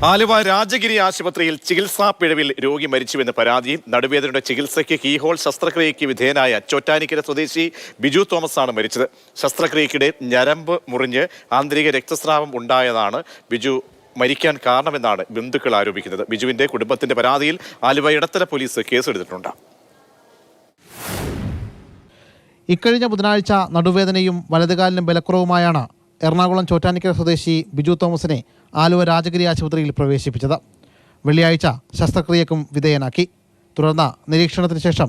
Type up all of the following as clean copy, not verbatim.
ആലുവ രാജഗിരി ആശുപത്രിയിൽ ചികിത്സാ പിഴവിൽ രോഗി മരിച്ചുവെന്ന പരാതിയിൽ നടുവേദനയുടെ ചികിത്സയ്ക്ക് കീഹോൾ ശസ്ത്രക്രിയയ്ക്ക് വിധേയനായ ചോറ്റാനിക്കര സ്വദേശി ബിജു തോമസ് ആണ് മരിച്ചത്. ശസ്ത്രക്രിയയ്ക്കിടെ ഞരമ്പ് മുറിഞ്ഞ് ആന്തരിക രക്തസ്രാവം ഉണ്ടായതാണ് ബിജു മരിക്കാൻ കാരണമെന്നാണ് ബന്ധുക്കൾ ആരോപിക്കുന്നത്. ബിജുവിന്റെ കുടുംബത്തിന്റെ പരാതിയിൽ ആലുവ ഇടത്തല പോലീസ് കേസെടുത്തിട്ടുണ്ട്. ഇക്കഴിഞ്ഞ ബുധനാഴ്ച നടുവേദനയും വലതുകാലിനും ബലക്കുറവുമായാണ് എറണാകുളം ചോറ്റാനിക്കര സ്വദേശി ബിജു തോമസിനെ ആലുവ രാജഗിരി ആശുപത്രിയിൽ പ്രവേശിപ്പിച്ചത്. വെള്ളിയാഴ്ച ശസ്ത്രക്രിയക്കും വിധേയനാക്കി. തുടർന്ന് നിരീക്ഷണത്തിന് ശേഷം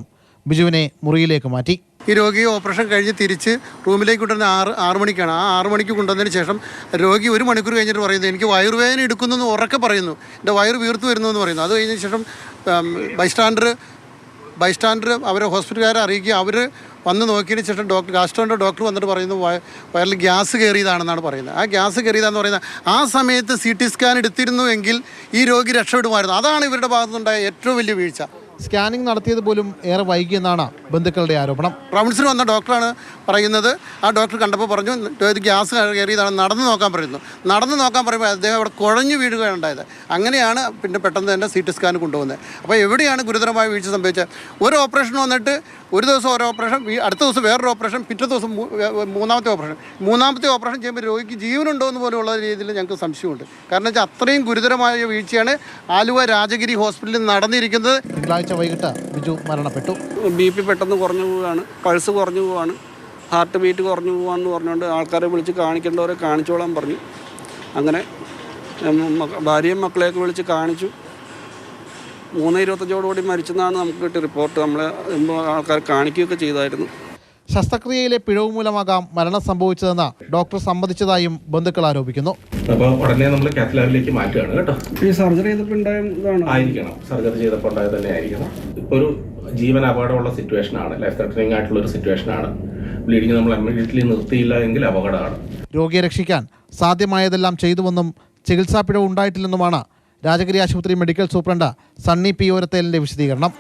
ബിജുവിനെ മുറിയിലേക്ക് മാറ്റി. ഈ രോഗിയെ ഓപ്പറേഷൻ കഴിഞ്ഞ് തിരിച്ച് റൂമിലേക്ക് കൊണ്ടുവരുന്ന ആറ് മണിക്കാണ്. ആ 6 മണിക്ക് കൊണ്ടുവന്നതിന് ശേഷം രോഗി 1 മണിക്കൂർ കഴിഞ്ഞിട്ട് പറയുന്നത് എനിക്ക് വയറുവേദന എടുക്കുന്നു ഉറക്കെ പറയുന്നു, എൻ്റെ വയറ് വീർത്തു വരുന്നു എന്ന് പറയുന്നു. അത് കഴിഞ്ഞ ശേഷം ബൈസ്റ്റാൻഡർ അവരെ ഹോസ്പിറ്റലുകാരെ അറിയിക്കുക. അവർ വന്ന് നോക്കിയതിന് ശേഷം ഗാസ്ട്രോൻ്റെ ഡോക്ടർ വന്നിട്ട് പറയുന്നു വയറിൽ ഗ്യാസ് കയറിയതാണെന്നാണ് പറയുന്നത്. ആ ഗ്യാസ് കയറിയതാണെന്ന് പറയുന്നത് ആ സമയത്ത് CT സ്കാൻ എടുത്തിരുന്നുവെങ്കിൽ ഈ രോഗി രക്ഷപ്പെടുമായിരുന്നു. അതാണ് ഇവരുടെ ഭാഗത്തുനിന്നുണ്ടായ ഏറ്റവും വലിയ വീഴ്ച. സ്കാനിംഗ് നടത്തിയത് പോലും ഏറെ വൈകിയെന്നാണ് ബന്ധുക്കളുടെ ആരോപണം. റൗണ്ട്സിന് വന്ന ഡോക്ടറാണ് പറയുന്നത്. ആ ഡോക്ടർ കണ്ടപ്പോൾ പറഞ്ഞു ഇത് ഗ്യാസ് കയറിയതാണ്, നടന്നു നോക്കാൻ പറയുന്നു. നടന്നു നോക്കാൻ പറയുമ്പോൾ അദ്ദേഹം അവിടെ കുഴഞ്ഞു വീഴുകയാണ് ഉണ്ടായത്. അങ്ങനെയാണ് പിന്നെ പെട്ടെന്ന് തന്നെ CT സ്കാൻ കൊണ്ടുപോകുന്നത്. അപ്പോൾ എവിടെയാണ് ഗുരുതരമായ വീഴ്ച സംഭവിച്ചത്? ഒരു ഓപ്പറേഷൻ വന്നിട്ട് ഒരു ദിവസം ഒരു ഓപ്പറേഷൻ, അടുത്ത ദിവസം വേറൊരു ഓപ്പറേഷൻ, പിറ്റേ ദിവസം മൂന്നാമത്തെ ഓപ്പറേഷൻ ചെയ്യുമ്പോൾ രോഗിക്ക് ജീവനുണ്ടോ എന്ന് പോലെയുള്ള രീതിയിൽ ഞങ്ങൾക്ക് സംശയമുണ്ട്. കാരണം വെച്ചാൽ അത്രയും ഗുരുതരമായ വീഴ്ചയാണ് ആലുവ രാജഗിരി ഹോസ്പിറ്റലിൽ നടന്നിരിക്കുന്നത്. തിങ്കളാഴ്ച വൈകിട്ട് ബിജു മരണപ്പെട്ടു. BP പെട്ടെന്ന് കുറഞ്ഞു പോവുകയാണ്, പൾസ് കുറഞ്ഞു പോവുകയാണ്, ഹാർട്ട് ബീറ്റ് കുറഞ്ഞു പോകാമെന്ന് പറഞ്ഞുകൊണ്ട് ആൾക്കാരെ വിളിച്ച് കാണിക്കേണ്ടവരെ കാണിച്ചോളാൻ പറഞ്ഞു. അങ്ങനെ ഭാര്യയും മക്കളെയൊക്കെ വിളിച്ച് കാണിച്ചു. 3:25 മരിച്ചെന്നാണ് നമുക്ക് കിട്ടിയ റിപ്പോർട്ട്. നമ്മളെ ആൾക്കാർ കാണിക്കുകയൊക്കെ ചെയ്തായിരുന്നു. ശസ്ത്രക്രിയയിലെ പിഴവ് മൂലമാകാം മരണം സംഭവിച്ചതെന്ന് ഡോക്ടർ സമ്മതിച്ചതായും ബന്ധുക്കൾ ആരോപിക്കുന്നു. അപ്പോൾ ഉടനെ നമ്മൾ കാത്ത് ലാബിലേക്ക് മാറ്റുകയാണ് കേട്ടോ. ഈ സർജറി ചെയ്തപ്പോൾ ആയിരിക്കണം, സർജറി ചെയ്തപ്പോൾ ഉണ്ടായത് തന്നെ ആയിരിക്കണം. ഇപ്പോൾ ഒരു ജീവൻ അപകടമുള്ള സിറ്റുവേഷനാണ്, ലൈഫ് ത്രെറ്റനിങ് ആയിട്ടുള്ള ഒരു സിറ്റുവേഷനാണ്. ബ്ലീഡിങ് നമ്മൾ ഇമ്മീഡിയറ്റ്ലി നിർത്തിയില്ല എങ്കിൽ അപകടമാണ്. രോഗിയെ രക്ഷിക്കാൻ സാധ്യമായതെല്ലാം ചെയ്തുവെന്നും ചികിത്സാ പിഴവ് ഉണ്ടായിട്ടില്ലെന്നുമാണ് രാജഗിരി ആശുപത്രി മെഡിക്കൽ സൂപ്രണ്ട് സണ്ണി P. ഓരത്തേലിൻ്റെ വിശദീകരണം.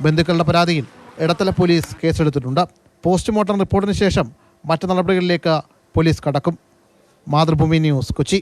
ബന്ധുക്കളുടെ പരാതിയിൽ ഇടത്തല പോലീസ് കേസെടുത്തിട്ടുണ്ട്. പോസ്റ്റ്മോർട്ടം റിപ്പോർട്ടിന് ശേഷം മറ്റ് നടപടികളിലേക്ക് പോലീസ് കടക്കും. മാതൃഭൂമി ന്യൂസ്, കൊച്ചി.